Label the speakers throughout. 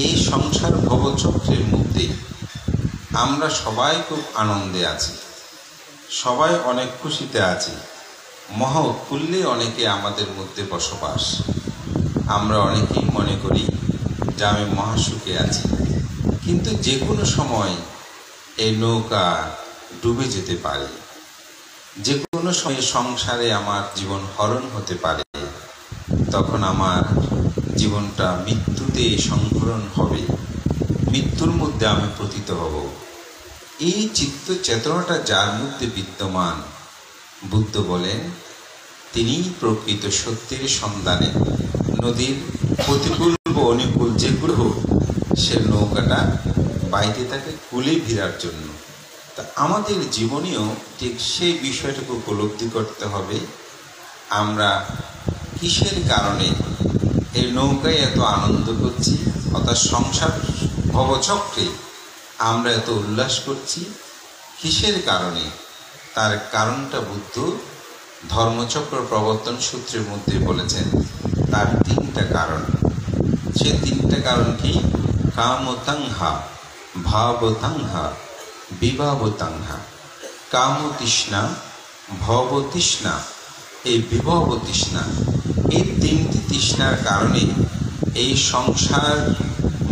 Speaker 1: এই সংসার ভবচক্রের মধ্যে আমরা সবাই খুব আনন্দে আছি, সবাই অনেক খুশিতে আছি, মহা উৎফুল্লে অনেকে আমাদের মধ্যে বসবাস। আমরা অনেকেই মনে করি যে আমি মহাসুখে আছি, কিন্তু যে কোনো সময় এই নৌকা ডুবে যেতে পারে, যে কোনো সময় সংসারে আমার জীবন হরণ হতে পারে, তখন আমার জীবনটা মৃত্যুতে সংকলন হবে, মৃত্যুর মধ্যে আমি পতিত হব। এই চিত্ত চেতনাটা যার মধ্যে বিদ্যমান, বুদ্ধ বলেন তিনি প্রকৃত সত্যের সন্ধানে নদীর প্রতিকূল বা অনুকূল যেগুলো হোক, সে নৌকাটা বাইতে থাকে কুলে ভিড়ার জন্য। তা আমাদের জীবনেও ঠিক সেই বিষয়টাকে উপলব্ধি করতে হবে। আমরা কিসের কারণে এই নৌকায় এত আনন্দ করছি, অর্থাৎ সংসার ভবচক্রে আমরা এত উল্লাস করছি, কিসের কারণে? তার কারণটা বুদ্ধ ধর্মচক্র প্রবর্তন সূত্রের মধ্যে বলেছেন। তার তিনটা কারণ। সে তিনটা কারণ কি? কামতাংহা, ভাবতাংহা, বিভাবতাংহা। কামতৃষ্ণা, ভবতৃষ্ণা, এই বিভব তৃষ্ণা, এই তিনটি তৃষ্ণার কারণে এই সংসার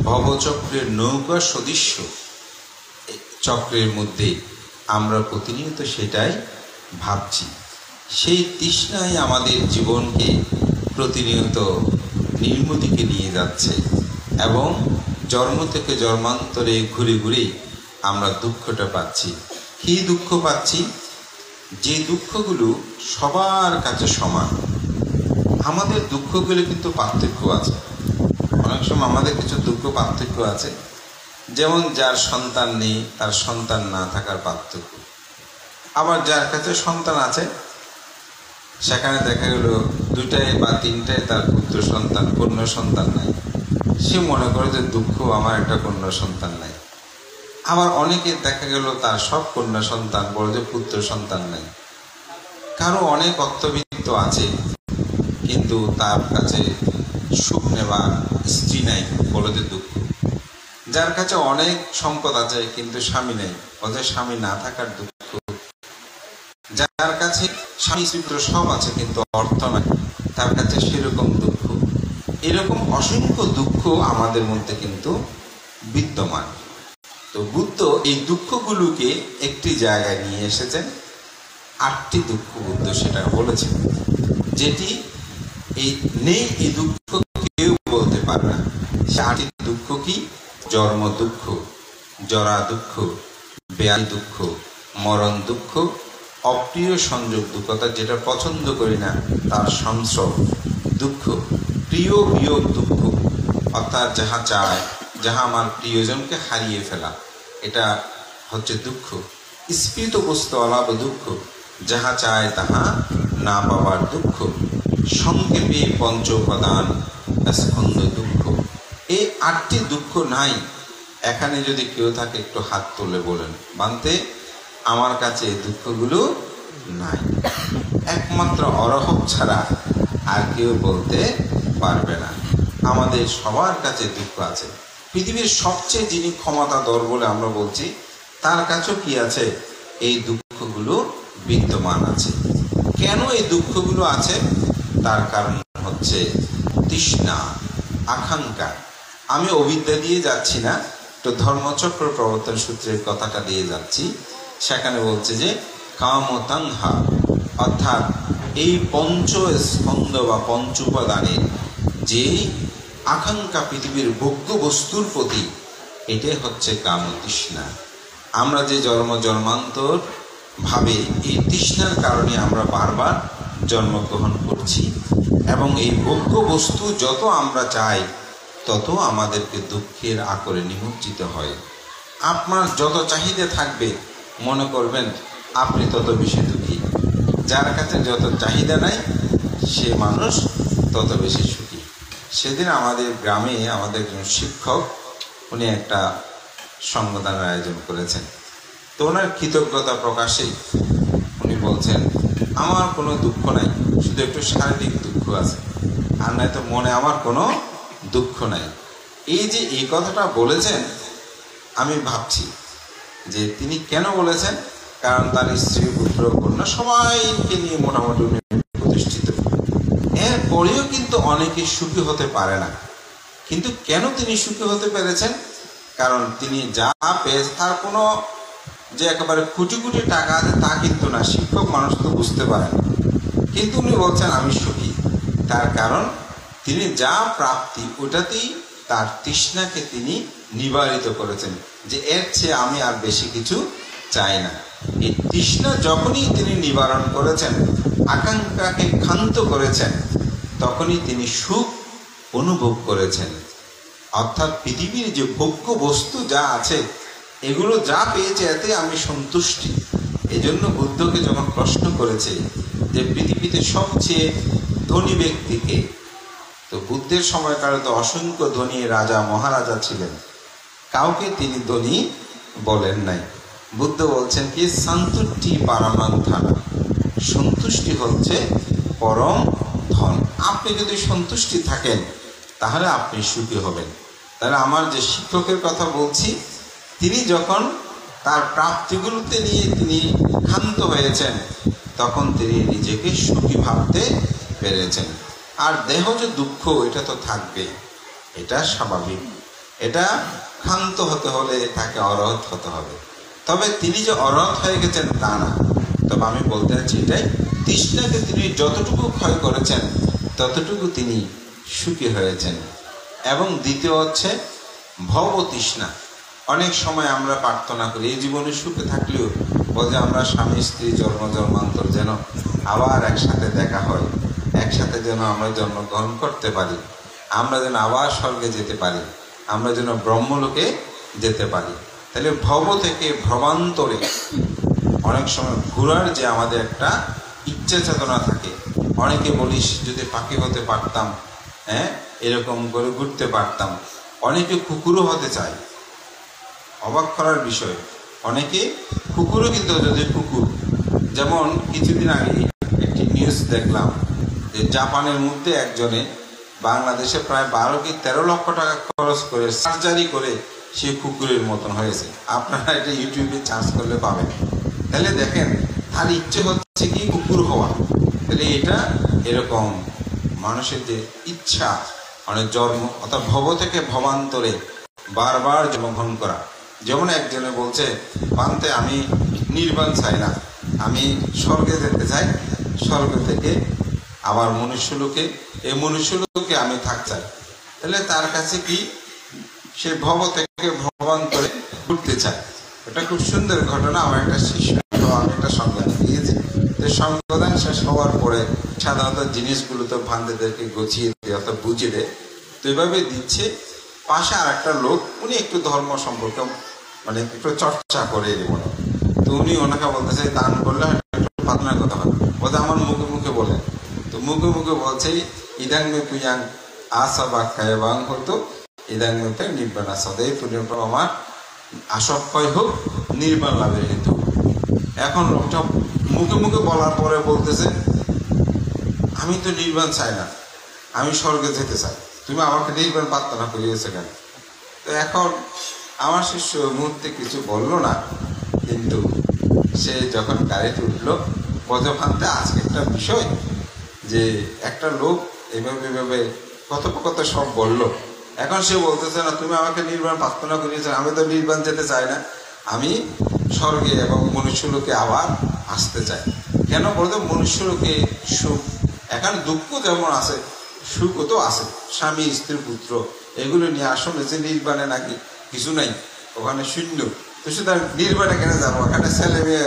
Speaker 1: ভবচক্রের নৌকা সদৃশ্য চক্রের মধ্যে আমরা প্রতিনিয়ত সেটাই ভাবছি। সেই তৃষ্ণাই আমাদের জীবনকে প্রতিনিয়ত নির্মদিকে নিয়ে যাচ্ছে এবং জন্ম থেকে জন্মান্তরে ঘুরে ঘুরে আমরা দুঃখটা পাচ্ছি। কী দুঃখ পাচ্ছি? যে দুঃখগুলো সবার কাছে সমান। আমাদের দুঃখগুলো কিন্তু পার্থক্য আছে। অনেক সময় আমাদের কিছু দুঃখ পার্থক্য আছে, যেমন যার সন্তান নেই তার সন্তান না থাকার পার্থক্য। আবার যার কাছে সন্তান আছে সেখানে দেখা গেল দুটাই বা তিনটাই তার পুত্র সন্তান, কন্যা সন্তান নাই, সে মনে করে যে দুঃখ আমার একটা কন্যা সন্তান নাই। আবার অনেকে দেখা গেল তার সব কন্যা সন্তান, বড় যে পুত্র সন্তান নাই। কারো অনেক অর্থবিত্ত আছে কিন্তু তার কাছে সুখ নেবার স্ত্রী নাই, বড় যে দুঃখ। যার কাছে অনেক সম্পদ আছে কিন্তু স্বামী নেই, ওদের স্বামী না থাকার দুঃখ। যার কাছে স্বামী পুত্র সব আছে কিন্তু অর্থ নাই, তার কাছে সেরকম দুঃখ। এরকম অসংখ্য দুঃখ আমাদের মধ্যে কিন্তু বিদ্যমান। তো বুদ্ধ এই দুঃখগুলোকে একটি জায়গায় নিয়ে এসেছেন। 8টি দুঃখ বুদ্ধ সেটা বলেছেন, যেটি এই নেই, এই দুঃখ কেউ বলতে পারে না। সে 8টি দুঃখ কি? জন্ম দুঃখ, জরা দুঃখ, ব্যাধি দুঃখ, মরণ দুঃখ, অপ্রিয় সংযোগ দুঃখ, অর্থাৎ যেটা পছন্দ করি না তার সংস্রব দুঃখ, প্রিয় বিয়োগ দুঃখ, অর্থাৎ যাহা চায়, যাহা আমার প্রিয়জনকে হারিয়ে ফেলা, এটা হচ্ছে দুঃখ। স্ফীত বস্তু অলাভ দুঃখ, যাহা চায় তাহা না পাবার দুঃখ। সংক্ষেপে পঞ্চ উপাদান স্কন্ধ দুঃখ। এই 8টি দুঃখ নাই। এখানে যদি কেউ থাকে একটু হাত তুলে বলেন, বানতে আমার কাছে এই দুঃখগুলো নাই। একমাত্র অরহত ছাড়া আর কেউ বলতে পারবে না। আমাদের সবার কাছে দুঃখ আছে। পৃথিবীর সবচেয়ে যিনি ক্ষমতাধর বলে আমরা বলছি, তার কাছেও কি আছে? এই দুঃখগুলো বিদ্যমান আছে। কেন এই দুঃখগুলো আছে? তার কারণ হচ্ছে তৃষ্ণা, আকাঙ্ক্ষা। আমি অবিদ্যা দিয়ে যাচ্ছি না, তো ধর্মচক্র প্রবর্তন সূত্রের কথাটা দিয়ে যাচ্ছি। সেখানে বলছে যে কামতাংহা, অর্থাৎ এই পঞ্চ স্কন্ধ বা পঞ্চ উপাদানের যে আকাঙ্ক্ষা পৃথিবীর ভোগ্য বস্তুর প্রতি, এটাই হচ্ছে কামতৃষ্ণা। আমরা যে জন্মান্তর ভাবে এই তৃষ্ণার কারণে আমরা বারবার জন্মগ্রহণ করছি এবং এই ভোগ্য বস্তু যত আমরা চাই তত আমাদেরকে দুঃখের আকরে নিমজ্জিত হয়। আপনার যত চাহিদা থাকবে মনে করবেন আপনি তত বেশি দুঃখী। যার কাছে যত চাহিদা নাই সে মানুষ তত বেশি সুখী। সেদিন আমাদের গ্রামে আমাদের একজন শিক্ষক, উনি একটা সংগঠনের আয়োজন করেছেন। তো ওনার কৃতজ্ঞতা প্রকাশে উনি বলছেন, আমার কোনো দুঃখ নাই, শুধু একটু শারীরিক দুঃখ আছে, আর নয়তো মনে আমার কোনো দুঃখ নাই। এই যে এই কথাটা বলেছেন, আমি ভাবছি যে তিনি কেন বলেছেন, কারণ তার স্ত্রী পুত্র কন্যা সবাইকে নিয়ে মোটামুটি উনি প্রতিষ্ঠিত। এরপরেও কিন্তু অনেকে সুখী হতে পারে না। কিন্তু কেন তিনি সুখী হতে পেরেছেন? কারণ তিনি যা পেয়েছে তার কোনো যে একেবারে কোটি কোটি টাকা আছে তা কিন্তু না। শিক্ষক মানুষ তো বুঝতে পারে না, কিন্তু উনি বলছেন আমি সুখী। তার কারণ তিনি যা প্রাপ্তি ওটাতেই তার তৃষ্ণাকে তিনি নিবারিত করেছেন, যে এর চেয়ে আমি আর বেশি কিছু চাই না। এই তৃষ্ণা যখনই তিনি নিবারণ করেছেন, আকাঙ্ক্ষাকে ক্ষান্ত করেছেন, তখনই তিনি সুখ অনুভব করেছেন। অর্থাৎ পৃথিবীর যে ভোগ্য বস্তু যা আছে, এগুলো যা পেয়েছে এতে আমি সন্তুষ্টি। এজন্য বুদ্ধকে যখন প্রশ্ন করেছে যে পৃথিবীতে সবচেয়ে ধনী ব্যক্তিকে, তো বুদ্ধের সময়কালে তো অসংখ্য ধনী রাজা মহারাজা ছিলেন, কাউকে তিনি ধনী বলেন নাই। বুদ্ধ বলছেন কি, সন্তুষ্টি পারমাণ ধন, সন্তুষ্টি হচ্ছে পরম ধন। আপনি যদি সন্তুষ্টি থাকেন তাহলে আপনি সুখী হবেন। তাহলে আমার যে শিক্ষকের কথা বলছি, তিনি যখন তার প্রাপ্তিগুলোতে নিয়ে তিনি ক্ষান্ত হয়েছেন, তখন তিনি নিজেকে সুখী ভাবতে পেরেছেন। আর দেহ যে দুঃখ, এটা তো থাকবে, এটা স্বাভাবিক। এটা ক্ষান্ত হতে হলে তাকে অরহত হতে হবে। তবে তিনি যে অরহত হয়ে গেছেন তা না। তবে আমি বলতে চাচ্ছি এটাই, তৃষ্ণাকে তিনি যতটুকু ক্ষয় করেছেন ততটুকু তিনি সুখী হয়েছেন। এবং দ্বিতীয় হচ্ছে ভব তৃষ্ণা। অনেক সময় আমরা প্রার্থনা করি এই জীবনে সুখে থাকলেও বলছে আমরা স্বামী স্ত্রী জন্ম জন্মান্তর যেন আবার একসাথে দেখা হয়, একসাথে যেন আমরা জন্মগ্রহণ করতে পারি, আমরা যেন আবার স্বর্গে যেতে পারি, আমরা যেন ব্রহ্মলোকে যেতে পারি। তাহলে ভব থেকে ভ্রমান্তরে অনেক সময় ঘোরার যে আমাদের একটা ইচ্ছা চেতনা থাকে। অনেকে বলিস যদি পাখি হতে পারতাম, এরকম করে ঘুরতে পারতাম। অনেকে কুকুরও হতে চায়। অবাক করার বিষয়, অনেকে কুকুরও, কিন্তু যদি কুকুর, যেমন কিছুদিন আগে একটি নিউজ দেখলাম যে জাপানের মধ্যে একজনে বাংলাদেশে প্রায় 12 কি 13 লক্ষ টাকা খরচ করে সার্জারি করে সে কুকুরের মতন হয়েছে। আপনারা এটা ইউটিউবে সার্চ করলে পাবেন। তাহলে দেখেন তার ইচ্ছে হচ্ছে কি কুকুর হওয়া। তাহলে এটা এরকম মানুষের যে ইচ্ছা, মানে জন্ম অর্থাৎ ভব থেকে ভবান্তরে বারবার জন্মগ্রহণ করা। যেমন একজনে বলছে পান্তে আমি নির্বাণ চাই না, আমি স্বর্গে যেতে চাই, স্বর্গ থেকে আবার মনুষ্যলোকে, এই মনুষ্যলোকে আমি থাকতে চাই। তাহলে তার কাছে কি, সে ভব থেকে ভবান্তরে ঘুরতে চায়। এটা খুব সুন্দর ঘটনা। আমার একটা শিষ্য, আমি একটা সংজ্ঞা দিয়েছি। সংবিধান শেষ হওয়ার পরে সাধারণত জিনিসগুলো তো ভান্ডেদেরকে গুছিয়ে দিয়ে অর্থাৎ বুঝিয়ে দেয়, তো এভাবে দিচ্ছে। পাশে আর একটা লোক, উনি একটু ধর্ম সম্পর্কে মানে একটু চর্চা করে এরকম, তো উনি ওনাকে বলতেছে দান করলে একটু পাতনার কথা হয়, বলতে আমার মুখে মুখে বলে, তো মুখে মুখে বলছে ইদাং মে পুয়াং আশা বাক্যায় বাং হতো ইদাং মেতে নির্বাণ আসাদে, তুমি আমার আসক্ষয় হোক নির্বাণ লাভের হেতু। এখন লোকটা মুখে মুখে বলার পরে বলতেছে আমি তো নির্বাণ চাই না, আমি স্বর্গে যেতে চাই, তুমি আমাকে নির্বাণ প্রার্থনা করিয়েছে কেন? তো এখন আমার শিষ্য মুহূর্তে কিছু বললো না, কিন্তু সে যখন গাড়িতে উঠলো বলতে ভাবতে আজকে একটা বিষয় যে একটা লোক এভাবে কথোপকথন সব বললো। এখন সে বলতেছে না তুমি আমাকে নির্বাণ প্রার্থনা করিয়েছে, আমি তো নির্বাণ যেতে চাই না, আমি স্বর্গে এবং মনুষ্যলোকে আবার আসতে চাই। কেন বলতে মনুষ্যলোকে সুখ, এখন দুঃখ যেমন আছে সুখও তো আছে, স্বামী স্ত্রী পুত্র এগুলো নিয়ে আসলে যে নির্বাণে নাকি কিছু নাই, ওখানে শূন্য। তো সুতরাং নির্বাণে কেন যাবো? এখানে ছেলে মেয়ে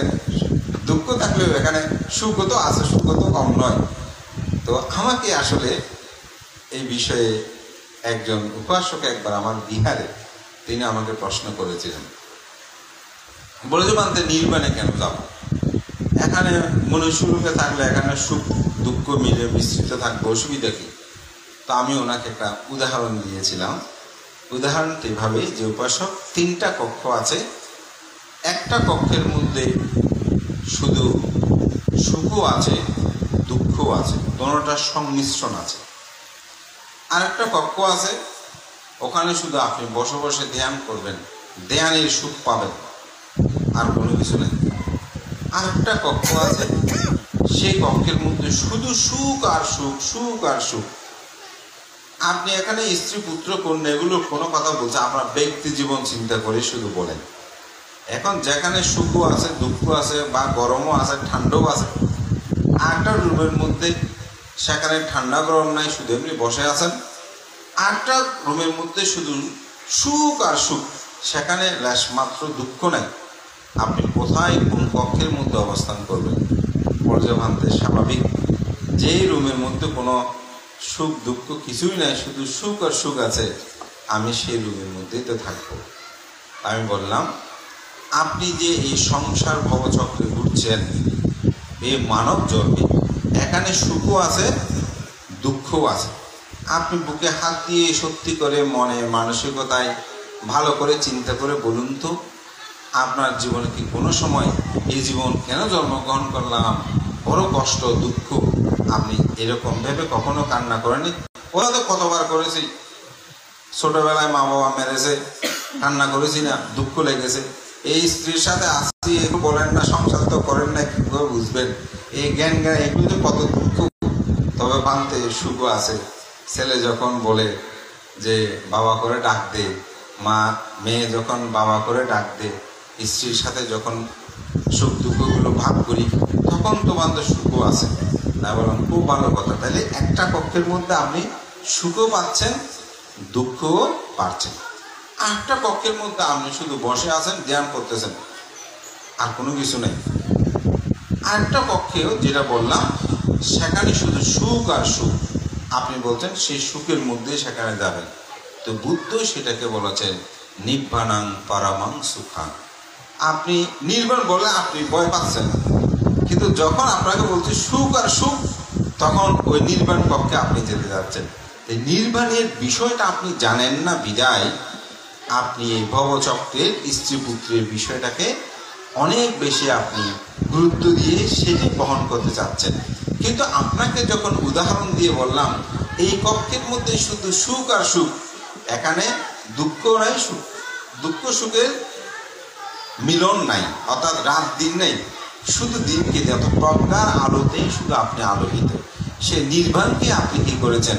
Speaker 1: দুঃখ থাকলেও এখানে সুখও তো আছে, সুখও তো কম নয়। তো আমাকে আসলে এই বিষয়ে একজন উপাসক একবার আমার বিহারে তিনি আমাকে প্রশ্ন করেছিলেন, বলেছে মানতে নির্বাণে কেন যাবো? এখানে মনুষ্যলোকে থাকলে এখানে সুখ দুঃখ মিলে মিশ্রিত থাকবে, অসুবিধা কি? তো আমি ওনাকে একটা উদাহরণ দিয়েছিলাম। উদাহরণটি এভাবে যে উপাসক 3টা কক্ষ আছে, একটা কক্ষের মধ্যে শুধু সুখও আছে দুঃখও আছে, দোনোটার সংমিশ্রণ আছে। আর একটা কক্ষ আছে ওখানে শুধু আপনি বসে বসে ধ্যান করবেন, ধ্যানের সুখ পাবেন, আর কোনো কিছু নেই। আর একটা কক্ষ আছে, সেই কক্ষের মধ্যে শুধু সুখ আর সুখ, সুখ আর সুখ। আপনি এখানে স্ত্রী পুত্র কন্যা এগুলোর কোনো কথা বলছে, আপনার ব্যক্তি জীবন চিন্তা করে শুধু বলেন। এখন যেখানে সুখও আছে, দুঃখ আছে, বা গরমও আছে, ঠান্ডাও আছে, একটা রুমের মধ্যে সেখানে ঠান্ডা গরম নাই, শুধু এমনি বসে আছেন। একটা রুমের মধ্যে শুধু সুখ আর সুখ, সেখানে লেশমাত্র দুঃখ নাই। আপনি কোথায় কোন কক্ষের মধ্যে অবস্থান করবেন? পর্যভান্তে স্বাভাবিক। যেই রুমের মধ্যে কোনো সুখ দুঃখ কিছুই নাই, শুধু সুখ আর সুখ আছে, আমি সেই রুমের মধ্যেই তো থাকবো। আমি বললাম, আপনি যে এই সংসার ভবচক্রে ঘুরছেন, এই মানব জন্মে, এখানে সুখও আছে, দুঃখও আছে। আপনি বুকে হাত দিয়ে সত্যি করে মনে মানসিকতায় ভালো করে চিন্তা করে বলুন তো, আপনার জীবনে কি কোনো সময় এই জীবন কেন জন্মগ্রহণ করলাম, বড় কষ্ট দুঃখ, আপনি এরকম ভেবে কখনো কান্না করেনি? ওরা তো কতবার করেছি, ছোটবেলায় মা বাবা মেরেছে, কান্না করেছি না, দুঃখ লেগেছে। এই স্ত্রীর সাথে আসছি, একটু বলেন না, সংসার তো করেন না, কিভাবে বুঝবেন? এই জ্ঞান এগুলো তো কত দুঃখ। তবে বানতে সুখও আছে। ছেলে যখন বলে যে বাবা করে ডাক দে, মা মেয়ে যখন বাবা করে ডাক দে, স্ত্রীর সাথে যখন সুখ দুঃখগুলো ভাগ করি, তখন তো বান্ধব সুখও আছে। তাই বললাম, খুব ভালো কথা। তাহলে একটা কক্ষের মধ্যে আপনি সুখও পাচ্ছেন, দুঃখও পাচ্ছেন। একটা কক্ষের মধ্যে আপনি শুধু বসে আছেন, ধ্যান করতেছেন, আর কোনো কিছু নেই। আরেকটা কক্ষেও যেটা বললাম, সেখানে শুধু সুখ আর সুখ। আপনি বলছেন সেই সুখের মধ্যে সেখানে যাবেন। তো বুদ্ধ সেটাকে বলেছেন নিব্বানাং পরমাং সুখাং। আপনি নির্বাণ বলে আপনি ভয় পাচ্ছেন, কিন্তু যখন আপনাকে বলছে সুখ আর সুখ, তখন ওই নির্বাণ কক্ষে আপনি যেতে যাচ্ছেন। এই নির্বাণের বিষয়টা আপনি জানেন না বিদায় আপনি এই ভবচক্রের স্ত্রী পুত্রের বিষয়টাকে অনেক বেশি আপনি গুরুত্ব দিয়ে সেটি বহন করতে চাচ্ছেন। কিন্তু আপনাকে যখন উদাহরণ দিয়ে বললাম এই কক্ষের মধ্যে শুধু সুখ আর সুখ, এখানে দুঃখ নাই, সুখ দুঃখ সুখের মিলন নাই, অর্থাৎ রাত দিন নেই, শুধু দিনকে যত প্রজ্ঞার আলোতেই শুধু আপনি আলোকিত, সে নির্বাণকে আপনি কি করেছেন?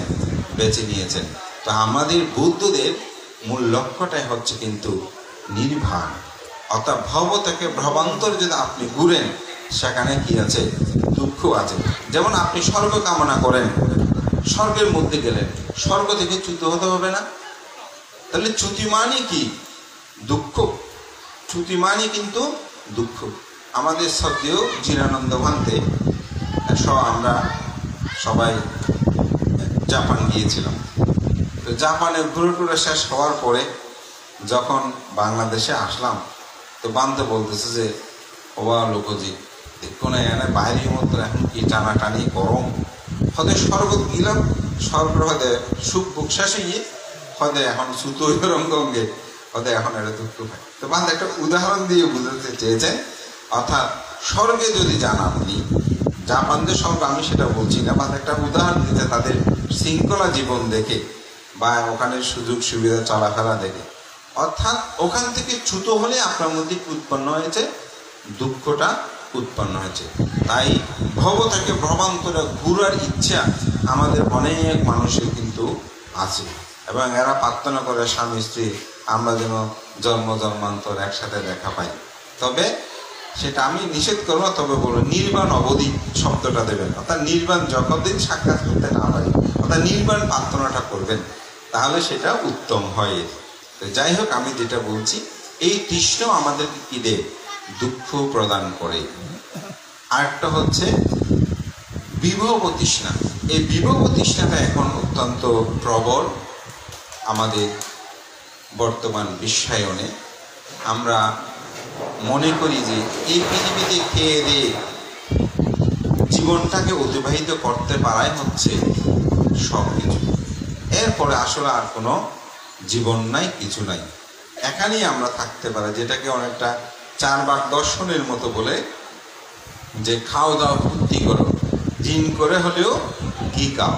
Speaker 1: বেছে নিয়েছেন। তো আমাদের বৌদ্ধদের মূল লক্ষ্যটাই হচ্ছে কিন্তু নির্বাণ, অর্থাৎ ভব থেকে ভ্রবান্তর যদি আপনি ঘুরেন, সেখানে কি আছে? দুঃখ আছে। যেমন আপনি স্বর্গ কামনা করেন, স্বর্গের মধ্যে গেলেন, স্বর্গ থেকে চ্যুত হতে হবে না? তাহলে চ্যুতি মানে কি? দুঃখ। চ্যুতি মানে কিন্তু দুঃখ। আমাদের শ্রদ্ধেয় জিনানন্দ ভান্তে আমরা সবাই জাপান গিয়েছিলাম। তো জাপানে ঘুরে টুরে শেষ হওয়ার পরে যখন বাংলাদেশে আসলাম, তো বানতে বলতেছে যে ওবা লোকজি দেখুন এখানে বাইরের মতো এখন কি টানাটানি গরম, হয়তো স্বর্গ গেলাম, স্বর্গ হয়তো সুখ বুক শেষ হয়ে হয়তো এখন সুতো রঙ্গে হয়তো এখন এটা দুঃখ হয়। তো বান্ধব একটা উদাহরণ দিয়ে বুঝতে চেয়েছেন, অর্থাৎ স্বর্গে যদি যান আপনি, জাপান যে স্বর্গ আমি সেটা বলছি না, বান্ধব একটা উদাহরণ দিতে তাদের শৃঙ্খলা জীবন দেখে বা ওখানে সুযোগ সুবিধা চলাফেরা দেখে, অর্থাৎ ওখান থেকে চ্যুত হলে আপনার মধ্যে উৎপন্ন হয়েছে দুঃখটা উৎপন্ন হয়েছে। তাই ভব থেকে ভ্রমান্তরে ঘুরার ইচ্ছা আমাদের অনেক মানুষের কিন্তু আছে, এবং এরা প্রার্থনা করে স্বামী স্ত্রী আমরা যেন জন্ম জন্মান্তর একসাথে দেখা পাই। তবে সেটা আমি নিষেধ করবো না, তবে বলবো নির্বাণ অবধি শব্দটা দেবেন, অর্থাৎ নির্বাণ যতদিন সাক্ষাৎ করতে না পারি, অর্থাৎ নির্বাণ প্রার্থনাটা করবেন, তাহলে সেটা উত্তম হয়। তো যাই হোক, আমি যেটা বলছি, এই তৃষ্ণ আমাদেরকে কি দেয়? দুঃখ প্রদান করে। আরেকটা হচ্ছে বিভব তৃষ্ণা। এই বিভব তৃষ্ণাটা এখন অত্যন্ত প্রবল আমাদের বর্তমান বিশ্বায়নে। আমরা মনে করি যে এই পৃথিবীতে খেয়ে দিয়ে জীবনটাকে অতিবাহিত করতে পারাই হচ্ছে সব কিছু, এরপরে আসলে আর কোনো জীবন নাই, কিছু নাই, এখানেই আমরা থাকতে পারি। যেটাকে অনেকটা 4 ভাগ দর্শনের মতো বলে যে খাও দাও ফুর্তি করো, দিন করে হলেও ঘি খাও,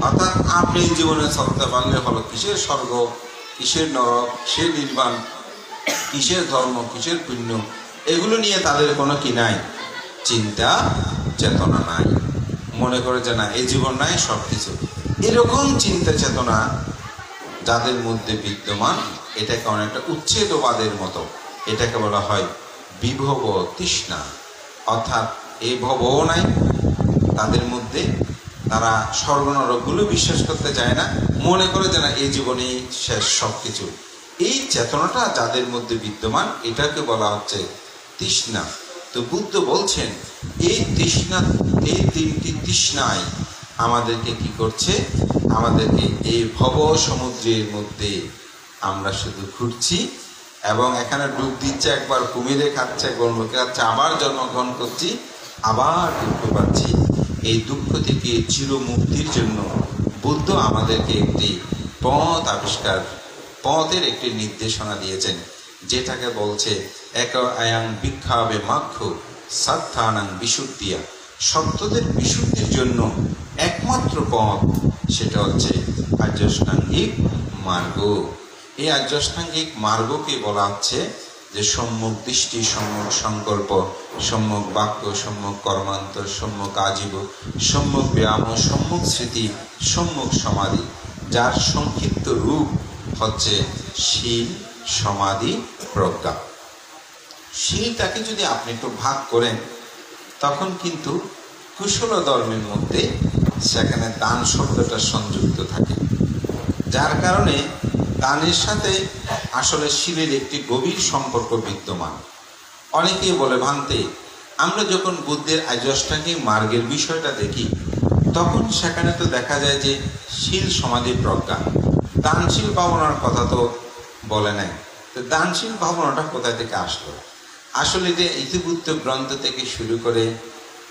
Speaker 1: অর্থাৎ আপনি জীবনে চলতে পারলে হলো কিসের স্বর্গ, কিসের নরক, কিসের নির্বাণ, কিসের ধর্ম, কিসের পুণ্য, এগুলো নিয়ে তাদের কোনো কি নাই, চিন্তা চেতনা নাই। মনে করে যে না, এই জীবন নাই, সব কিছু। এরকম চিন্তা চেতনা যাদের মধ্যে বিদ্যমান, এটাকে অনেকটা উচ্ছেদবাদের মতো, এটাকে বলা হয় বিভব তৃষ্ণা। অর্থাৎ এই ভবও নাই তাদের মধ্যে, তারা স্বর্গ নরকগুলো বিশ্বাস করতে চায় না, মনে করে যে না, এই জীবনেই শেষ সব কিছু। এই চেতনাটা যাদের মধ্যে বিদ্যমান, এটাকে বলা হচ্ছে তৃষ্ণা। তো বুদ্ধ বলছেন এই তৃষ্ণা, এই তিনটি তৃষ্ণায় আমাদেরকে কি করছে, আমাদেরকে এই ভব সমুদ্রের মধ্যে আমরা শুধু ঘুরছি, এবং এখানে ডুব দিচ্ছে, একবার কুমিরে খাচ্ছে, গন্ডকে খাচ্ছে, আবার জন্মগ্রহণ করছি, আবার দুঃখ পাচ্ছি। এই দুঃখ থেকে চিরমুক্তির জন্য বুদ্ধ আমাদেরকে একটি পথ আবিষ্কার, পথের একটি নির্দেশনা দিয়েছেন, যেটাকে বলছে এক আয়াং বিক্ষাবে মাক্ষ সাত্থানাং বিশুদ্ধিয়া। সত্যদের বিশুদ্ধির জন্য একমাত্র পথ, সেটা হচ্ছে আর্যাষ্টাঙ্গিক মার্গ। এই আর্যাষ্টাঙ্গিক মার্গকে বলা হচ্ছে যে সম্যক দৃষ্টি, সম্যক সংকল্প, সম্যক বাক্য, সম্যক কর্মান্তর, সম্যক আজীব, সম্যক ব্যায়াম, সম্যক স্মৃতি, সম্যক সমাধি, যার সংক্ষিপ্ত রূপ হচ্ছে শীল, সমাধি, প্রজ্ঞা। শীলটাকে যদি আপনি একটু ভাগ করেন, তখন কিন্তু কুশল ধর্মের মধ্যে সেখানে দান শব্দটা সংযুক্ত থাকে, যার কারণে দানের সাথে আসলে শীলের একটি গভীর সম্পর্ক বিদ্যমান। অনেকেই বলে ভান্তে, আমরা যখন বুদ্ধের আর্যাষ্টাঙ্গিক মার্গের বিষয়টা দেখি, তখন সেখানে তো দেখা যায় যে শীল, সমাধি, প্রজ্ঞা, দানশীল ভাবনার কথা তো বলে নাই। তো দানশীল ভাবনাটা কোথা থেকে আসলো? আসলে যে ইতিবুদ্ধ গ্রন্থ থেকে শুরু করে,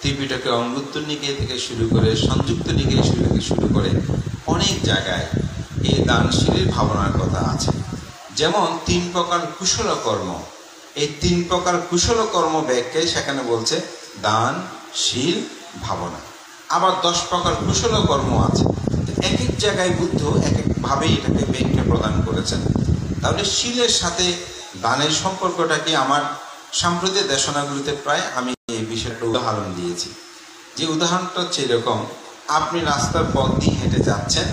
Speaker 1: ত্রিপিটকে অঙ্গুত্তর নিকায় থেকে শুরু করে, সংযুক্ত নিকায় থেকে শুরু করে অনেক জায়গায় এই দানশীলের ভাবনার কথা আছে। যেমন 3 প্রকার কুশল কর্ম, এই 3 প্রকার কুশল কর্ম ব্যাখ্যায় সেখানে বলছে দান, শীল, ভাবনা। আবার 10 প্রকার কুশল কর্ম আছে। এক এক জায়গায় বুদ্ধ এক একভাবে এটাকে ব্যাখ্যা প্রদান করেছেন। তাহলে শীলের সাথে দানের সম্পর্কটা কি? আমার সাম্প্রতিক দেশনাগুলিতে প্রায় আমি এই বিষয়টা উদাহরণ দিয়েছি। যে উদাহরণটা হচ্ছে এরকম, আপনি রাস্তার পথ দিয়ে হেঁটে যাচ্ছেন,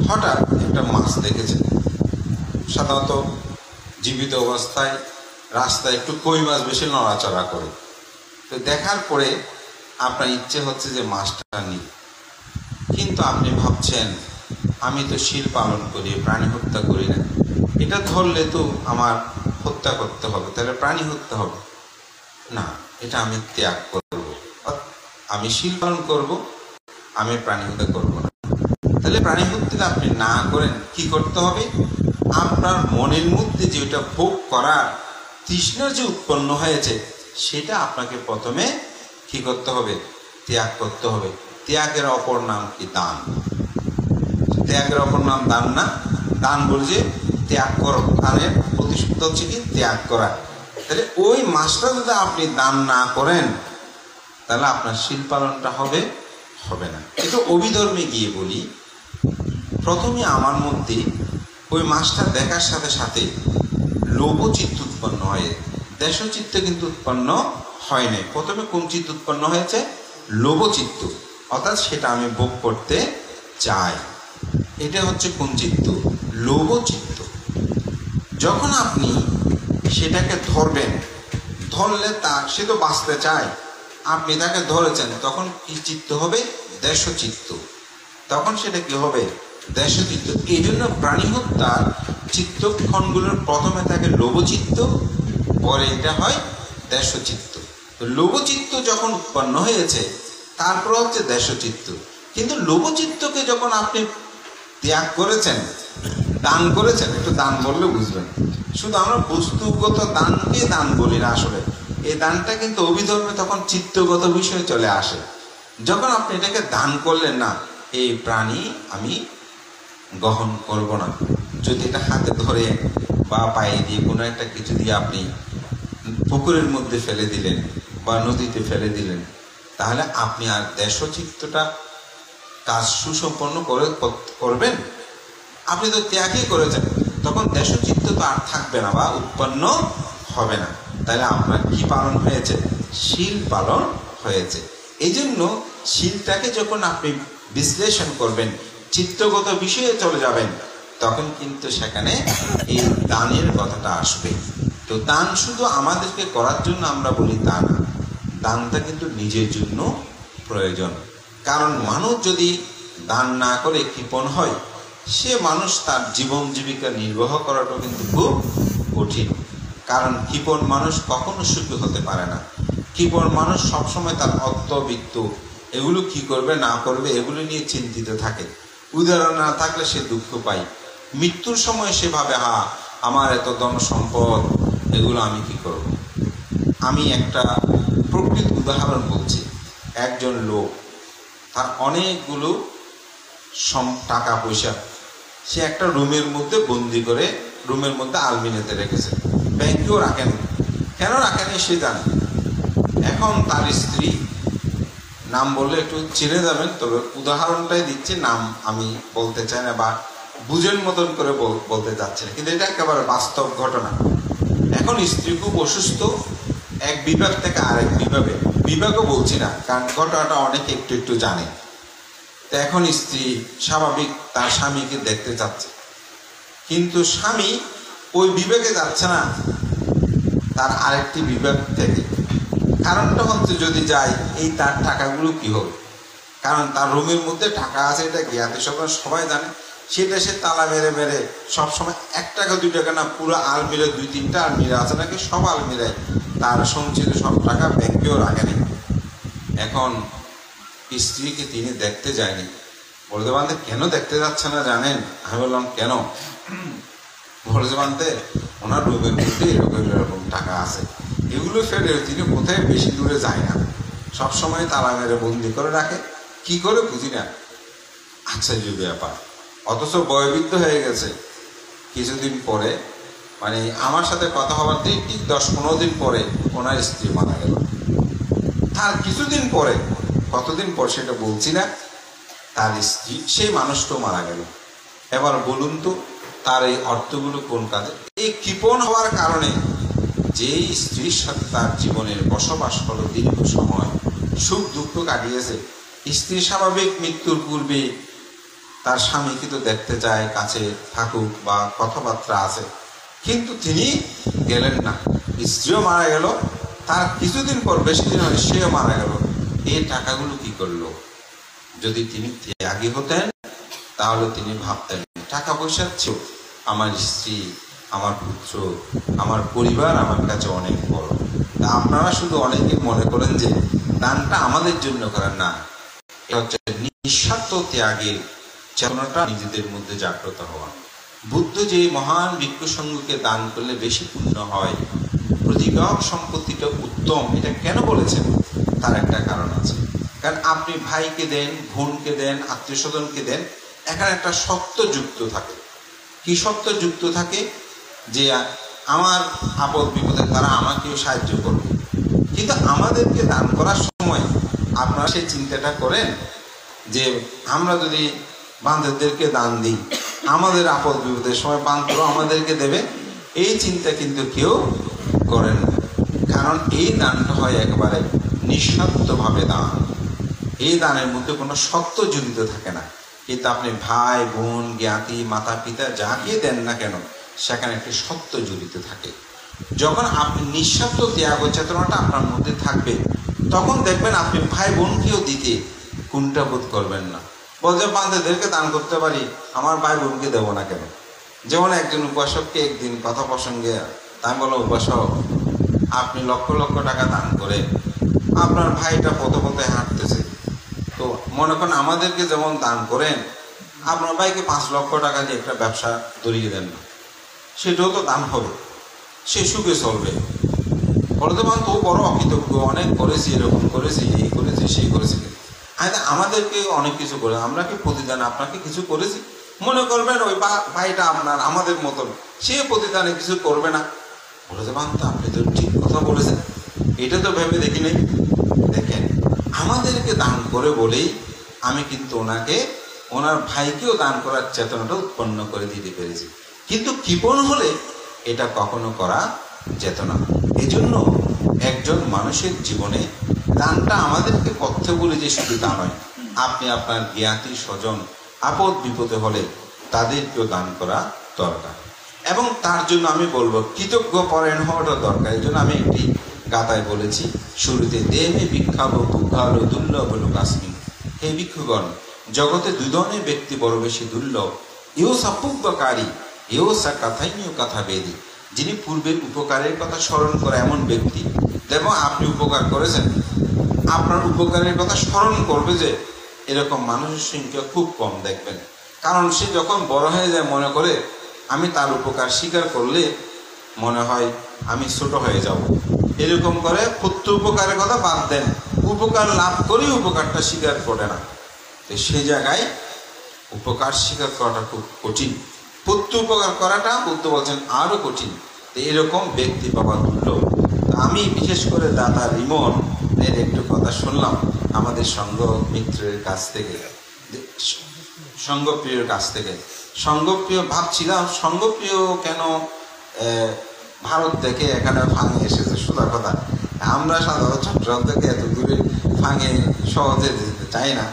Speaker 1: হঠাৎ একটা মাছ দেখেছেন। সাধারণত জীবিত অবস্থায় রাস্তায় একটু কই মাছ বেশি নড়াচড়া করে। তো দেখার পরে আপনার ইচ্ছে হচ্ছে যে মাছটা নিই, কিন্তু আপনি ভাবছেন আমি তো শীল পালন করি, প্রাণী হত্যা করি না, এটা ধরলে তো আমার হত্যা করতে হবে, তাহলে প্রাণী হত্যা হবে না, এটা আমি ত্যাগ করব, আমি শীল পালন করব, আমি প্রাণী হত্যা করব না। তাহলে প্রাণী হত্যা আপনি না করেন, কি করতে হবে? আপনার মনের মধ্যে যে ওটা ভোগ করার তৃষ্ণা যে উৎপন্ন হয়েছে, সেটা আপনাকে প্রথমে কি করতে হবে? ত্যাগ করতে হবে। ত্যাগের অপর নাম কি? দান। ত্যাগের অপর নাম দান না? দান বলছে ত্যাগ করো, দানের প্রতিশুদ্ধ হচ্ছে কি? ত্যাগ করা। তাহলে ওই মাসটা যদি আপনি দান না করেন, তাহলে আপনার শীল পালনটা হবে না। এটা অভিধর্মে গিয়ে বলি, প্রথমে আমার মধ্যে ওই মাছটা দেখার সাথে সাথে লোভচিত্ত উৎপন্ন হয়, দেশচিত্ত কিন্তু উৎপন্ন হয় নাই। প্রথমে কোন চিত্ত উৎপন্ন হয়েছে? লোভচিত্ত, অর্থাৎ সেটা আমি ভোগ করতে চাই। এটা হচ্ছে কোন চিত্ত? লোভচিত্ত। যখন আপনি সেটাকে ধরবেন, ধরলে সে তো বাঁচতে চায়, আপনি তাকে ধরেছেন, তখন কি চিত্ত হবে? দেশচিত্ত। তখন সেটা কি হবে? দেশচিত্ত। এই জন্য প্রাণী হত্যার চিত্তক্ষণগুলোর প্রথমে থাকে লোভচিত্ত, পরে এটা হয় দেশচিত্ত। তো লোভচিত্ত যখন উৎপন্ন হয়েছে, তারপর হচ্ছে দেশচিত্ত। কিন্তু লোভচিত্তকে যখন আপনি ত্যাগ করেছেন, দান করেছেন, একটু দান বললে বুঝবেন, শুধু আমরা বস্তুগত দানকে দান বলি না, আসলে এই দানটা কিন্তু অভিধর্মে তখন চিত্তগত বিষয় চলে আসে। যখন আপনি এটাকে দান করলেন, না এই প্রাণী আমি গ্রহণ করব না, যদি এটা হাতে ধরে বা পায়ে দিয়ে কোনো একটা কিছু দিয়ে আপনি পুকুরের মধ্যে ফেলে দিলেন বা নদীতে ফেলে দিলেন, তাহলে আপনি আর দেশচিত্তটা কাজ সুসম্পন্ন করবেন? আপনি তো ত্যাগই করেছেন। তখন দেশচিত্ত তো আর থাকবে না বা উৎপন্ন হবে না। তাহলে আপনার কি পালন হয়েছে? শীল পালন হয়েছে। এই জন্য শীলটাকে যখন আপনি বিশ্লেষণ করবেন, চিত্তগত বিষয়ে চলে যাবেন, তখন কিন্তু সেখানে এই দানের কথাটা আসবে। তো দান শুধু আমাদেরকে করার জন্য আমরা বলি তা না, দানটা কিন্তু নিজের জন্য প্রয়োজন। কারণ মানুষ যদি দান না করে কৃপণ হয়, সে মানুষ তার জীবন জীবিকা নির্বাহ করাটা কিন্তু খুব কঠিন। কারণ কৃপণ মানুষ কখনো সুখী হতে পারে না। কৃপণ মানুষ সবসময় তার অর্থ বিত্ত এগুলো কি করবে না করবে এগুলো নিয়ে চিন্তিত থাকে। উদাহরণ না থাকলে সে দুঃখ পায়। মৃত্যুর সময় সে ভাবে, আমার এত ধন সম্পদ, এগুলো আমি কি করব। আমি একটা প্রকৃত উদাহরণ বলছি। একজন লোক, তার অনেকগুলো টাকা পয়সা সে একটা রুমের মধ্যে বন্দি করে রুমের মধ্যে আলমিরাতে রেখেছে, ব্যাংকেও রাখেন। কেন রাখেন সে জানে। এখন তার স্ত্রী, নাম বললে একটু চিনে যাবেন, তবে উদাহরণটাই দিচ্ছি, নাম আমি বলতে চাই না বা বুঝের মতন করে বলতে চাচ্ছি না, কিন্তু এটা একেবারে বাস্তব ঘটনা। এখন স্ত্রী খুব অসুস্থ, এক বিভাগ থেকে আরেক বিভাগও বলছি না, কারণ ঘটনাটা অনেকে একটু একটু জানে। তো এখন স্ত্রী স্বাভাবিক তার স্বামীকে দেখতে চাচ্ছে, কিন্তু স্বামী ওই বিভাগে যাচ্ছে না, তার আরেকটি বিভাগ থেকে। কারণটা হচ্ছে যদি যায় এই তার টাকাগুলো কি হবে, কারণ তার রুমের মধ্যে টাকা আছে, এটা জ্ঞাতে সবাই জানে। সেটা সে তালা মেরে মেরে সবসময় 1 টাকা 2 টাকা না, পুরো আলমিরা 2-3টা আলমিরা আছে নাকি, সব আলমিরায় তার সঞ্চিত সব টাকা ব্যাংকেও রাখেনি। এখন স্ত্রীকে তিনি দেখতে যায়নি। বলতে বান্ধে কেন দেখতে যাচ্ছে না জানেন? আমি বললাম কেন? বলতে বান্ধে ওনার রুমের মধ্যে এরকম এরকম টাকা আছে, এগুলো ফেলে তিনি কোথায় বেশি দূরে যায় না, সবসময় তালা মেরে বন্দি করে রাখে। কি করে বুঝি না, আশ্চর্য ব্যাপার। অথচ বয়োবৃদ্ধ হয়ে গেছে। কিছুদিন পরে, মানে আমার সাথে কথা হওয়ার ঠিক 10-15 দিন পরে ওনার স্ত্রী মারা গেল। তার কিছুদিন পরে, কতদিন পর সেটা বলছি না, তার স্ত্রী সেই মানুষটাও মারা গেল। এবার বলুন তো তার এই অর্থগুলো কোন কাজে? এই কৃপণ হওয়ার কারণে যেই স্ত্রীর সাথে তার জীবনের বসবাস হলো, দীর্ঘ সময় সুখ দুঃখ কাটিয়েছে, স্ত্রী স্বাভাবিক মৃত্যুর পূর্বে তার স্বামীকে তো দেখতে চায়, কাছে থাকুক বা কথাবার্তা আছে, কিন্তু তিনি গেলেন না। স্ত্রীও মারা গেল, তার কিছুদিন পর, বেশি দিন হয়, সেও মারা গেল। এই টাকাগুলো কি করলো? যদি তিনি ত্যাগী হতেন তাহলে তিনি ভাবতেন টাকা পয়সার চেয়েও আমার স্ত্রী, আমার পুত্র, আমার পরিবার আমার কাছে অনেক বড়। তা আপনারা শুধু অনেকে মনে করেন যে দানটা আমাদের জন্য করেন না, এটা হচ্ছে নিঃস্বার্থ ত্যাগের চেতনাটা নিজেদের মধ্যে জাগ্রত হওয়া। বুদ্ধ যে মহান ভিক্ষু সংঘকে দান করলে বেশি পুণ্য হয়, প্রতিগ্রাহক সম্পত্তিটা উত্তম, এটা কেন বলেছেন? তার একটা কারণ আছে। কারণ আপনি ভাইকে দেন, বোনকে দেন, আত্মীয় স্বজনকে দেন, এখানে একটা সত্য যুক্ত থাকে। কি সত্য যুক্ত থাকে? যে আমার আপদ বিপদে তারা আমাকেও সাহায্য করবে। কিন্তু আমাদেরকে দান করার সময় আপনারা সেই চিন্তাটা করেন যে আমরা যদি বান্ধবদেরকে দান দিই, আমাদের আপদ বিপদের সময় বান্ধব আমাদেরকে দেবে, এই চিন্তা কিন্তু কেউ করেন না। কারণ এই দানটা হয় একেবারে নিঃস্বার্থভাবে দান। এই দানের মধ্যে কোনো সত্য জড়িত থাকে না। কিন্তু আপনি ভাই বোন, জ্ঞাতি, মাতা পিতা যাকে দেন না কেন, সেখানে একটি সত্য জড়িত থাকে। যখন আপনি নিঃস্বার্থ ত্যাগ চেতনাটা আপনার মধ্যে থাকবে, তখন দেখবেন আপনি ভাই বোনকেও দিতে কুণ্ঠাবোধ করবেন না। বলছে বান্ধবদেরকে দান করতে পারি, আমার ভাই বোনকে দেবো না কেন? যেমন একজন উপাসককে একদিন কথা প্রসঙ্গে আমি বললাম, উপাসক আপনি লক্ষ লক্ষ টাকা দান করে আপনার ভাইটা পথে পথে হাঁটতেছে, তো মনে করেন আমাদেরকে যেমন দান করেন, আপনার ভাইকে 5 লক্ষ টাকা দিয়ে একটা ব্যবসা ধরিয়ে দেন না, সেটাও তো দান হবে, সে সুখে চলবে। বলতে পারেন তো বড় অকৃতজ্ঞ, অনেক করেছি, এরকম করেছি, এই করেছি, সেই করেছি। আমাদেরকে অনেক কিছু করে, আমরা কি প্রতিদান আপনাকে কিছু করেছি? মনে করবেন ওই ভাইটা আপনার আমাদের মতন, সে প্রতিদানে কিছু করবে না। বলতে পারেন তো আপনি তো ঠিক কথা বলেছেন, এটা তো ভেবে দেখি নেই। দেখেন, আমাদেরকে দান করে বলেই আমি কিন্তু ওনাকে, ওনার ভাইকেও দান করার চেতনাটা উৎপন্ন করে দিতে পেরেছি। কিন্তু কৃপণ হলে এটা কখনো করা যেত না। এজন্য একজন মানুষের জীবনে দানটা আমাদেরকে করতে বলে যে শুধু তা নয়, আপনি আপনার জ্ঞাতি স্বজন আপদ বিপদে হলে তাদেরকেও দান করা দরকার। এবং তার জন্য আমি বলবো কৃতজ্ঞ পরায়ণ হওয়াটা দরকার। এই জন্য আমি একটি গাথায় বলেছি শুরুতে, দেহে ভিক্ষাব পুঙ্খালো দুর্লভ লোকাস্মিন। হে ভিক্ষুগণ, জগতে দুই ধরনের ব্যক্তি বড় বেশি দুর্লভ। এও সাপুজ্ঞকারী, এও সা কথাইও কথা বেদি। যিনি পূর্বের উপকারের কথা স্মরণ করে এমন ব্যক্তি। দেখো আপনি উপকার করেছেন, আপনার উপকারের কথা স্মরণ করবে যে এরকম মানুষের সংখ্যা খুব কম দেখবেন। কারণ সে যখন বড় হয়ে যায় মনে করে আমি তার উপকার স্বীকার করলে মনে হয় আমি ছোট হয়ে যাব, এরকম করে প্রত্যেক উপকারের কথা বাদ দেন, উপকার লাভ করেই উপকারটা স্বীকার করে না। তো সেই জায়গায় উপকার স্বীকার করাটা খুব কঠিন, প্রত্যেক উপকার করাটা বুদ্ধ বলছেন আরো কঠিন। তো এরকম ব্যক্তি পাওয়া দুর্লভ। আমি বিশেষ করে দাদা রিমন এর একটু কথা শুনলাম আমাদের সঙ্গ মিত্রের কাছ থেকে, সঙ্গপ্রিয়র কাছ থেকে। সঙ্গপ্রিয় ভাবছিলাম সঙ্গপ্রিয় কেন ভারত থেকে এখানে ফাঙে এসেছে। সোজা কথা, আমরা সাধারণত চট্টগ্রাম থেকে এত দূরে ফাঙে সহজে যেতে চাই না,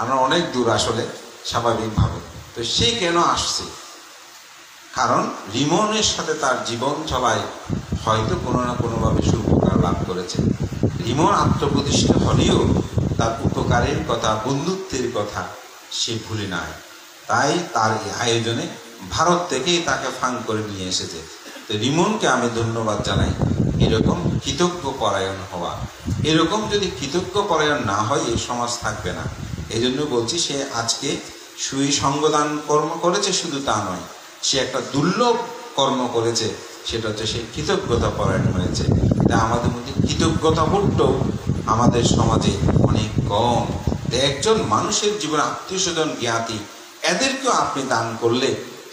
Speaker 1: আমরা অনেক দূর আসলে স্বাভাবিকভাবে। তো সে কেন আসছে? কারণ রিমনের সাথে তার জীবন চলায় হয়তো কোনো না কোনোভাবে সুপকার লাভ করেছে। রিমন আত্মপ্রতিষ্ঠা হলেও তার উপকারের কথা, বন্ধুত্বের কথা সে ভুলে নাই। তাই তার এই আয়োজনে ভারত থেকেই তাকে ফাং করে নিয়ে এসেছে। তো রিমনকে আমি ধন্যবাদ জানাই এরকম কৃতজ্ঞ পরায়ণ হওয়া। এরকম যদি কৃতজ্ঞ পরায়ণ না হয় এই সমাজ থাকবে না। এই জন্য বলছি সে আজকে সুই সঙ্গদান কর্ম করেছে, শুধু তা নয়, সে একটা দুর্লভ কর্ম করেছে, সেটা হচ্ছে সে কৃতজ্ঞতা পরায়ণ হয়েছে। তা আমাদের মধ্যে কৃতজ্ঞতা বোধটাও আমাদের সমাজে অনেক কম। একজন মানুষের জীবনে আত্মীয় স্বজন জ্ঞাতি এদেরকেও আপনি দান করলে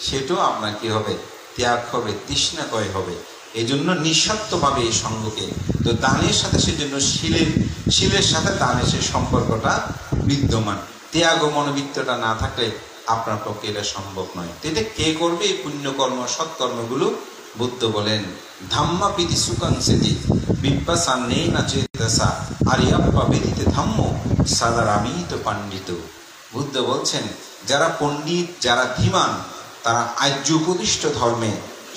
Speaker 1: সেটাও আপনার কি হবে? ত্যাগ হবে, তৃষ্ণাকয় হবে। এই জন্য নিঃস্বার্থভাবে এই সঙ্গকে, তো দানের সাথে সেজন্য শিলের সাথে দানের সে সম্পর্কটা বিদ্যমান। ত্যাগ ও মনোবৃত্তটা না থাকলে আপনার পক্ষে এটা সম্ভব নয়। তো এটা কে করবে এই পুণ্যকর্ম সৎকর্মগুলো? বুদ্ধ বলেন ধাম্মা পিতি সুকাংসেতি বিপ্পাসা নেই না চেতসা আরিয়াপ্পা বেদিতে ধাম্ম সাদারামিত পাণ্ডিত। বুদ্ধ বলছেন যারা পণ্ডিত, যারা ধীমান, তারা আর্য উপদিষ্ট ধর্মে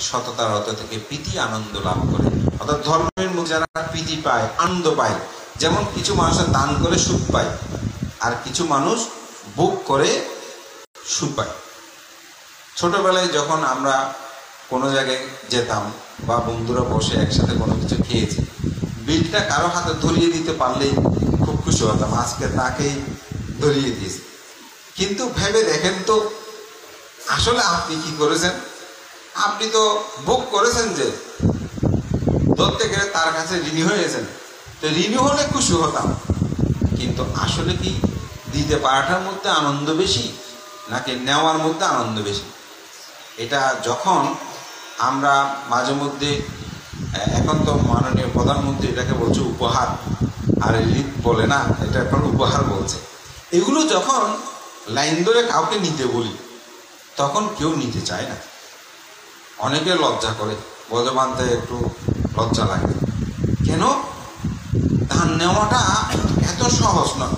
Speaker 1: সততার অত থেকে প্রীতি আনন্দ লাভ করে। অর্থাৎ ধর্মের মধ্যে যারা প্রীতি পায়, আনন্দ পায়। যেমন কিছু মানুষ দান করে সুখ পায়, আর কিছু মানুষ ভোগ করে সুখ পায়। ছোটবেলায় যখন আমরা কোনো জায়গায় যেতাম বা বন্ধুরা বসে একসাথে কোনো কিছু খেয়েছি, বিলটা কারো হাতে ধরিয়ে দিতে পারলেই খুব খুশি হতাম, আজকে তাকেই ধরিয়ে দিয়েছি। কিন্তু ভেবে দেখেন তো আসলে আপনি কি করেছেন? আপনি তো ভোগ করেছেন, যে ধরতে গেলে তার কাছে ঋণী হয়েছেন। তো ঋণী হলে খুশি হতাম, কিন্তু আসলে কি দিতে পারাটার মধ্যে আনন্দ বেশি নাকি নেওয়ার মধ্যে আনন্দ বেশি? এটা যখন আমরা মাঝে মধ্যে, এখন তো মাননীয় প্রধানমন্ত্রী এটাকে বলছে উপহার, আর ঋণ বলে না, এটা এখন উপহার বলছে। এগুলো যখন লাইন ধরে কাউকে নিতে বলি তখন কেউ নিতে চায় না, অনেকে লজ্জা করে, বলে মানতে একটু লজ্জা লাগে। কেন? ধান নেওয়াটা এত সহজ না।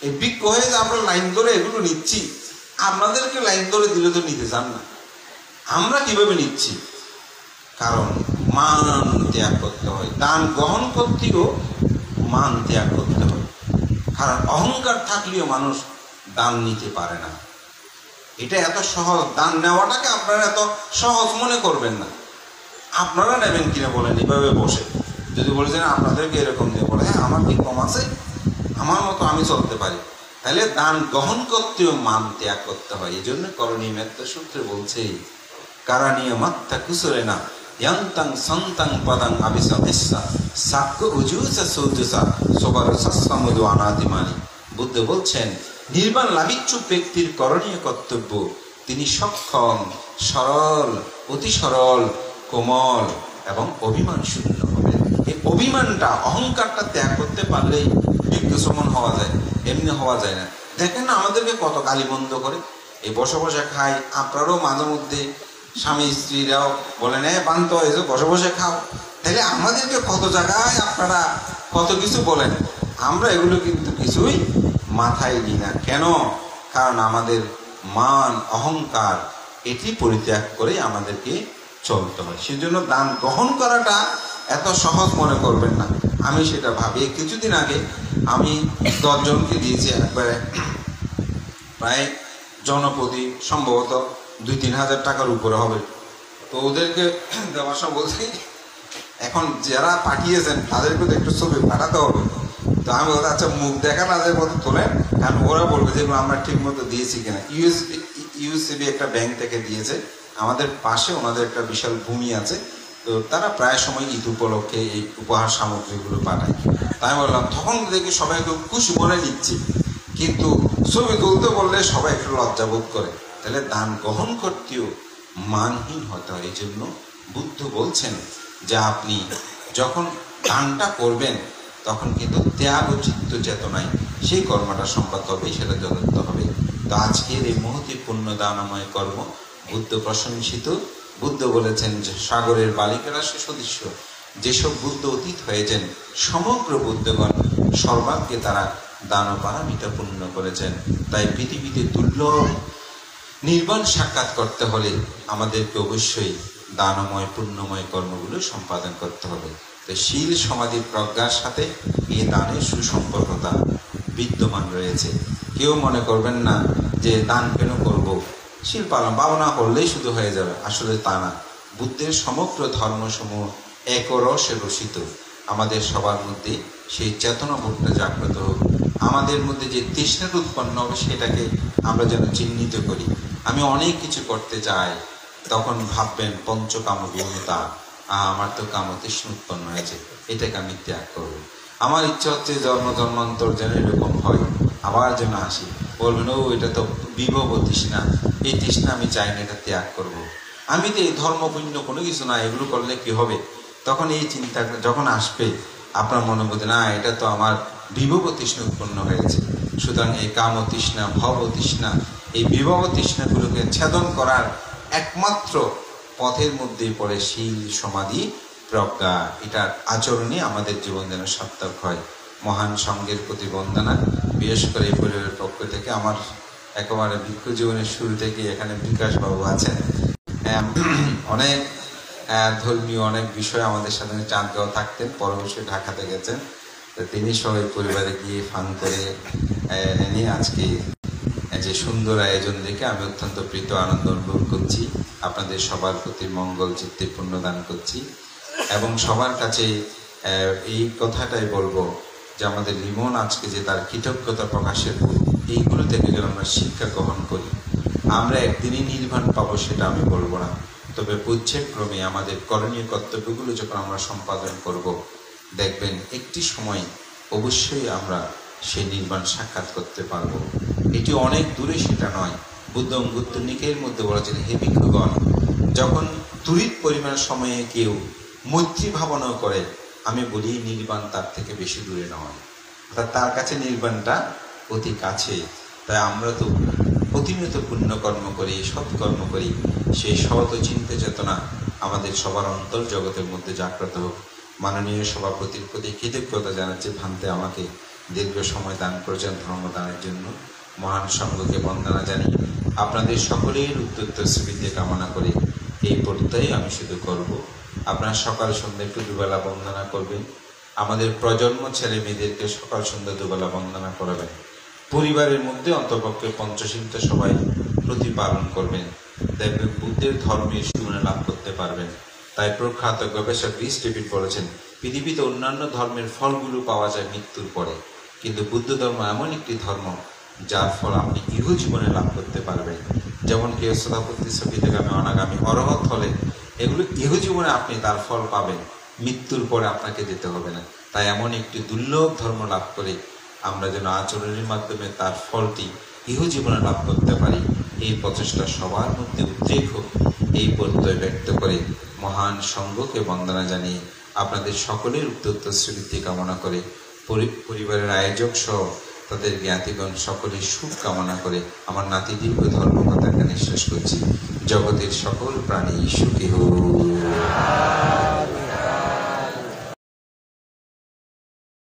Speaker 1: এই বিজ্ঞ হয়ে যে আমরা লাইন ধরে এগুলো নিচ্ছি, আপনাদেরকে লাইন ধরে দিলে তো নিতে চান না। আমরা কিভাবে নিচ্ছি? কারণ মান ত্যাগ করতে হয়, দান গ্রহণ করতেও মান ত্যাগ করতে হয়। কারণ অহংকার থাকলেও মানুষ দান নিতে পারে না। এটা এত সহজ, দান নেওয়াটাকে আপনারা এত সহজ মনে করবেন না। আপনারা নেবেন কিনা বলেন এভাবে বসে, যদি বলেছেন আপনাদেরকে এরকম দিয়ে বলে হ্যাঁ আমার কি কম আছে, আমার মতো আমি চলতে পারি, তাহলে দান গ্রহণ করতেও মান ত্যাগ করতে হয়। এই জন্য করণীয় মেত্ত সূত্রে বলছে কারণীয় মাত্তা কুসরে না ইয়ান্তাং সন্তাং পদাং আবিসা সাক্ষ্য উজুসা সৌজসা সবার সস্সমধু অনাদিমানি। বুদ্ধ বলছেন নির্বাণ লাভিচ্ছুক ব্যক্তির করণীয় কর্তব্য, তিনি সক্ষম, সরল, অতি সরল, কোমল এবং অভিমান শূন্য হবেন। এই অভিমানটা, অহংকারটা ত্যাগ করতে পারলেই বিজ্ঞ শ্রমণ হওয়া যায়, এমনি হওয়া যায় না। দেখেন না আমাদেরকে কত গালিমন্দ করে, এই বসে বসে খাই। আপনারাও মাঝে মধ্যে স্বামী স্ত্রীরাও বলেন বান্ত এসে বসে বসে খাও। তাহলে আমাদেরকে কত জায়গায় আপনারা কত কিছু বলেন, আমরা এগুলো কিন্তু কিছুই মাথায় দিই না। কেন? কারণ আমাদের মান অহংকার এটি পরিত্যাগ করে আমাদেরকে চলতে হয়। সেজন্য দান গ্রহণ করাটা এত সহজ মনে করবেন না। আমি সেটা ভাবি। কিছুদিন আগে আমি 10 জনকে দিয়েছি একবারে, প্রায় জনপ্রতি সম্ভবত 2-3 হাজার টাকার উপরে হবে। তো ওদেরকে দেওয়ার সময় বলছি এখন যারা পাঠিয়েছেন তাদেরকে তো একটু ছবি পাঠাতে হবে। তো আমি বলতে আচ্ছা মুখ দেখা তাদের মতো তোলেন, কারণ ওরা বলবে যেগুলো আমরা ঠিক মতো দিয়েছি কিনা। ইউসিবি একটা ব্যাংক থেকে দিয়েছে আমাদের পাশে, ওনাদের একটা বিশাল ভূমি আছে। তো তারা প্রায় সময় ঈদ উপলক্ষে এই উপহার সামগ্রীগুলো পাঠায়। তাই বললাম, তখন দেখি সবাই খুব খুশি মনে নিচ্ছি, কিন্তু ছবি তুলতে বললে সবাই একটু লজ্জাবোধ করে। তাহলে দান গ্রহণ করতেও মানহীন হতে হয়। এই জন্য বুদ্ধ বলছেন যে আপনি যখন দানটা করবেন তখন কিন্তু ত্যাগ ও চিত্ত চেতনায় সেই কর্মটা সম্পাদ হবে, সেটা যথার্থ হবে। তো আজকের এই মহতি পুণ্য দানময় কর্ম বুদ্ধ প্রশংসিত। বুদ্ধ বলেছেন যে সাগরের বালিকারা সে সদৃশ্য। যেসব বুদ্ধ অতীত হয়েছেন সমগ্র বুদ্ধগণ সর্বাগ্যে তারা দান ও পারামিতা পূর্ণ করেছেন। তাই পৃথিবীতে দুর্লভ নির্বাণ সাক্ষাৎ করতে হলে আমাদেরকে অবশ্যই দানময় পুণ্যময় কর্মগুলো সম্পাদন করতে হবে। তো শীল সমাধি প্রজ্ঞার সাথে এই দানের সুসম্পর্কতা বিদ্যমান রয়েছে। কেউ মনে করবেন না যে দান কেন করব, শীল পালন ভাবনা করলেই শুধু হয়ে যাবে। আসলে তা না। বুদ্ধের সমগ্র ধর্মসমূহ একরসে রসিত। আমাদের সবার মধ্যে সেই চেতনাবোধটা জাগ্রত হোক। আমাদের মধ্যে যে তৃষ্ণাটা উৎপন্ন হবে সেটাকে আমরা যেন চিহ্নিত করি। আমি অনেক কিছু করতে চাই, তখন ভাববেন পঞ্চকাম বিমূঢ়তা, আমার তো কাম তৃষ্ণা উৎপন্ন হয়েছে, এটাকে আমি ত্যাগ করবো। আমার ইচ্ছা হচ্ছে জন্মান্তর যেন এরকম হয়, আবার যেন আসি। বলবেন ও এটা তো বিভব তৃষ্ণা, এই তৃষ্ণা আমি চাই না, এটা ত্যাগ করব। আমি তো এই ধর্মপুণ্য কোনো কিছু না, এগুলো করলে কি হবে? তখন এই চিন্তা যখন আসবে আপনার মনের মধ্যে, না এটা তো আমার বিভব তৃষ্ণা উৎপন্ন হয়েছে। সুতরাং এই কাম তৃষ্ণা, ভব তৃষ্ণা, এই বিভব তৃষ্ণাগুলোকে ছেদন করার একমাত্র পথের মধ্যেই পড়ে শীল সমাধি প্রজ্ঞা। এটার আচরণে আমাদের জীবন যেন সার্থক হয়। মহান সঙ্গের প্রতি বন্দনা। বিশেষ করে এই পরিবারের পক্ষ থেকে আমার একেবারে ভিক্ষু জীবনের শুরু থেকে এখানে বিকাশ বাবু আছেন। অনেক ধর্মীয় অনেক বিষয় আমাদের সাথে চাঁদগাঁও থাকতেন, পরবর্তী ঢাকাতে গেছেন। তো তিনি সবাই পরিবারে গিয়ে ফান করে নিয়ে আজকে যে সুন্দর আয়োজন দেখে আমি অত্যন্ত প্রীত আনন্দ অনুভব করছি। আপনাদের সবার প্রতি মঙ্গল চিত্তে পুণ্যদান করছি এবং সবার কাছে এই কথাটাই বলবো যে আমাদের লিমন আজকে যে তার কৃতজ্ঞতা প্রকাশের এইগুলো থেকে যেন আমরা শিক্ষা গ্রহণ করি। আমরা একদিনই নির্বাণ পাবো সেটা আমি বলবো না, তবে পর্যায়ক্রমে আমাদের করণীয় কর্তব্যগুলো যখন আমরা সম্পাদন করব, দেখবেন একটি সময় অবশ্যই আমরা সেই নির্বাণ সাক্ষাৎ করতে পারবো। এটি অনেক দূরে সেটা নয়। বুদ্ধ অঙ্গুত্তনিকের মধ্যে বলেছেন, হে ভিক্ষুগণ, যখন তুরিত পরিমাণ সময়ে কেউ মৈত্রী ভাবনাও করে, আমি বলি নির্বাণ তার থেকে বেশি দূরে নয়, অর্থাৎ তার কাছে নির্বাণটা অতি কাছে। তাই আমরা তো প্রতিনিয়ত পুণ্যকর্ম করি, সৎকর্ম করি, সেই সৎ চিন্তা চেতনা আমাদের সবার অন্তর জগতের মধ্যে জাগ্রত হোক। মাননীয় সভাপতির প্রতি কৃতজ্ঞতা জানাচ্ছি, ভান্তে আমাকে দীর্ঘ সময় দান করেছেন ধর্মদানের জন্য। মহান সঙ্গকে বন্দনা জানি। আপনাদের সকলের উদ্যোক্তা শ্রীবৃদ্ধি কামনা করে এই প্রত্যয় আমি শুধু করব। আপনারা সকাল সন্ধ্যা একটু দুবেলা বন্দনা করবেন। আমাদের প্রজন্ম ছেলে মেয়েদেরকে সকাল সন্ধ্যা দুবেলা বন্দনা করাবেন। পরিবারের মধ্যে অন্তর্পক্ষে পঞ্চশীলতা সবাই প্রতিপালন করবেন। দেখবেন বুদ্ধের ধর্মের সুমনে লাভ করতে পারবেন। তাই প্রখ্যাত গবেষক রিস ডেভিড বলেছেন, পৃথিবীতে অন্যান্য ধর্মের ফলগুলো পাওয়া যায় মৃত্যুর পরে, কিন্তু বুদ্ধ ধর্ম এমন একটি ধর্ম যার ফল আপনি ইহ জীবনে লাভ করতে পারবেন। যেমন কেউ সদাপত্তি সবিতাগামী অনাগামী অরহত হলে এগুলো ইহ জীবনে আপনি তার ফল পাবেন, মৃত্যুর পরে আপনাকে যেতে হবে না। তাই এমন একটি দুর্লভ ধর্ম লাভ করে আমরা যেন আচরণের মাধ্যমে তার ফলটি ইহ জীবনে লাভ করতে পারি, এই প্রচেষ্টা সবার মধ্যে উদ্রেক হোক, এই প্রত্যয় ব্যক্ত করে মহান সঙ্গকে বন্দনা জানিয়ে আপনাদের সকলের উদ্যোক্তা শ্রীবৃদ্ধি কামনা করে পরিবারের আয়োজক সহ তাদের জ্ঞাতিগণ সকলের সুখ কামনা করে আমার নাতি দীর্ঘ ধর্মকথা এখানে শেষ করছি। জগতের সকল প্রাণী সুখী হোক।